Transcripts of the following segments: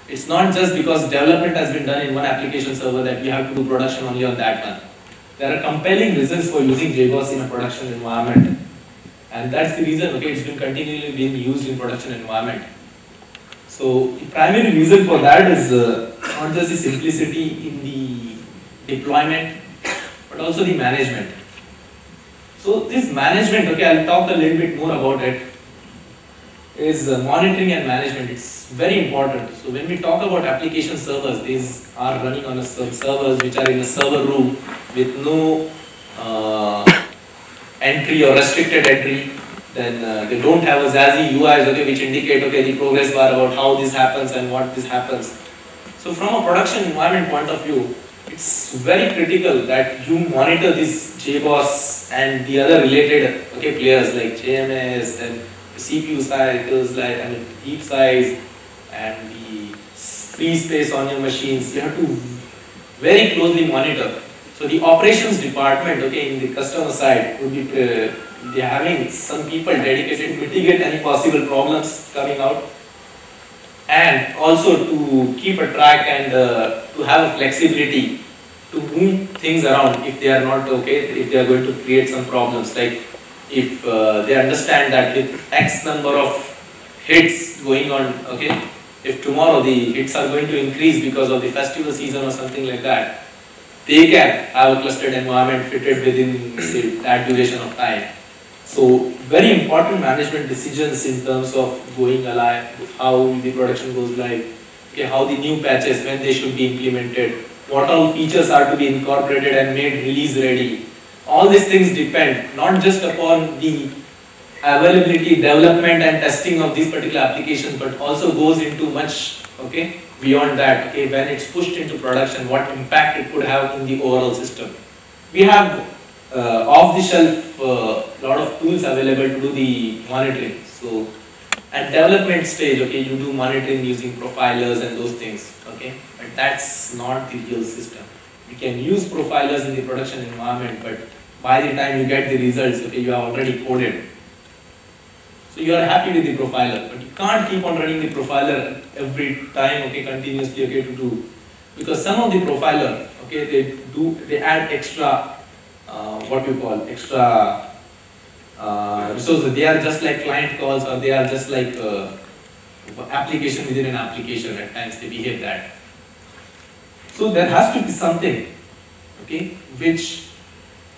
It's not just because development has been done in one application server that we have to do production only on that one. There are compelling reasons for using JBoss in a production environment. And that's the reason, okay, it's been continually being used in production environment. So the primary reason for that is not just the simplicity in the deployment, but also the management. So this management, okay, I'll talk a little bit more about it, is monitoring and management. It's very important. So when we talk about application servers, these are running on servers which are in a server room with no entry or restricted entry. Then they don't have a SASE UIs, okay, which indicate, okay, the progress bar about how this happens and what this happens. So from a production environment point of view, it's very critical that you monitor this JBoss and the other related, okay, players like JMS and CPU cycles, like heap size and the free space on your machines. You have to very closely monitor. So the operations department, okay, in the customer side would be they are having some people dedicated to mitigate any possible problems coming out, and also to keep a track and to have a flexibility to move things around if they are not okay, if they are going to create some problems. Like if they understand that with X number of hits going on, okay, if tomorrow the hits are going to increase because of the festival season or something like that, they can have a clustered environment fitted within, say, that duration of time. So very important management decisions in terms of going live, how the production goes live, okay, how the new patches, when they should be implemented, what all features are to be incorporated and made release ready. All these things depend not just upon the availability, development and testing of these particular applications, but also goes into much, okay, beyond that, okay, when it's pushed into production, what impact it could have in the overall system. We have off-the-shelf lot of tools available to do the monitoring. So at development stage, okay, you do monitoring using profilers and those things, okay, but that's not the real system. You can use profilers in the production environment, but by the time you get the results, okay, you have already coded. So you are happy with the profiler, but you can't keep on running the profiler every time, okay, continuously, okay, to do, because some of the profiler, okay, they add extra, what you call extra resources. They are just like client calls, or they are just like application within an application. At times they behave that. So there has to be something, okay, which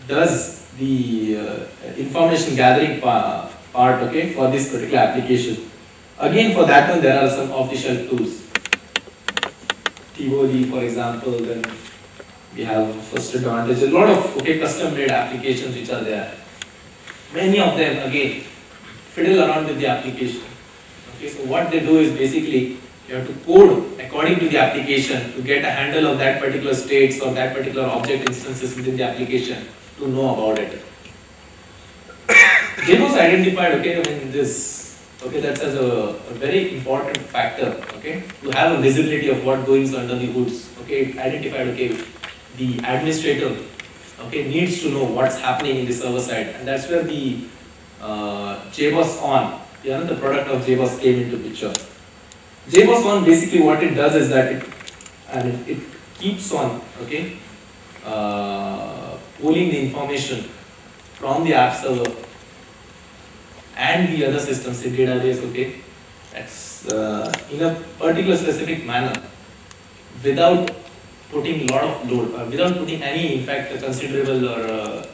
does the information gathering part, okay, for this particular application. Again, for that one, there are some off-the-shelf tools. TOD, for example, then we have First Advantage, a lot of, okay, custom-made applications which are there. Many of them, again, fiddle around with the application. Okay, so what they do is basically, you have to code according to the application to get a handle of that particular states or that particular object instances within the application to know about it. JBoss identified, okay, in this, okay, that's as a very important factor, okay, to have a visibility of what goes under the hoods. Okay, it identified, okay, the administrator, okay, needs to know what's happening in the server side, and that's where the JBoss On, the product of JBoss came into picture. JBoss On, basically what it does is that it keeps on, okay, pulling the information from the app server and the other systems in database, okay, that's in a particular specific manner, without putting a lot of load, without putting any, in fact, considerable or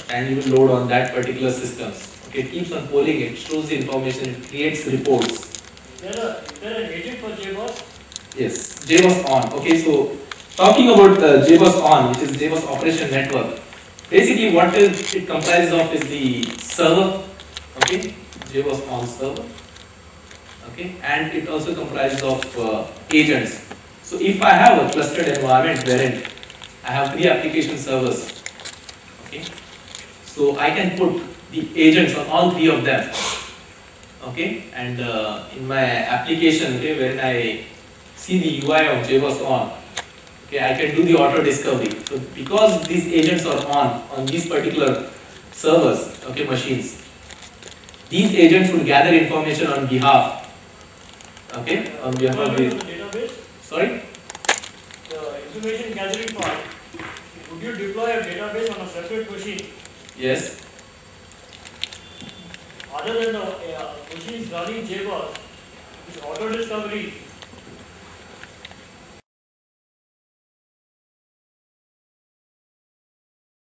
tangible load on that particular systems. Okay, it keeps on polling, it shows the information, it creates reports. Is there an agent for JBoss? Yes, JBoss On. Okay, so talking about JBoss On, which is JBoss Operation Network. Basically, what it comprises of is the server, okay, JBoss On server, okay, and it also comprises of agents. So if I have a clustered environment wherein I have 3 application servers, okay, so I can put the agents on all 3 of them, okay, and in my application, okay, when I see the UI of JBoss On, okay, I can do the auto discovery. So because these agents are on these particular servers, okay, machines, these agents will gather information on behalf, Okay, on behalf of deployment the, of the database, sorry? the information gathering part, would you deploy a database on a separate machine Yes. other than the machines running JBoss, which auto discovery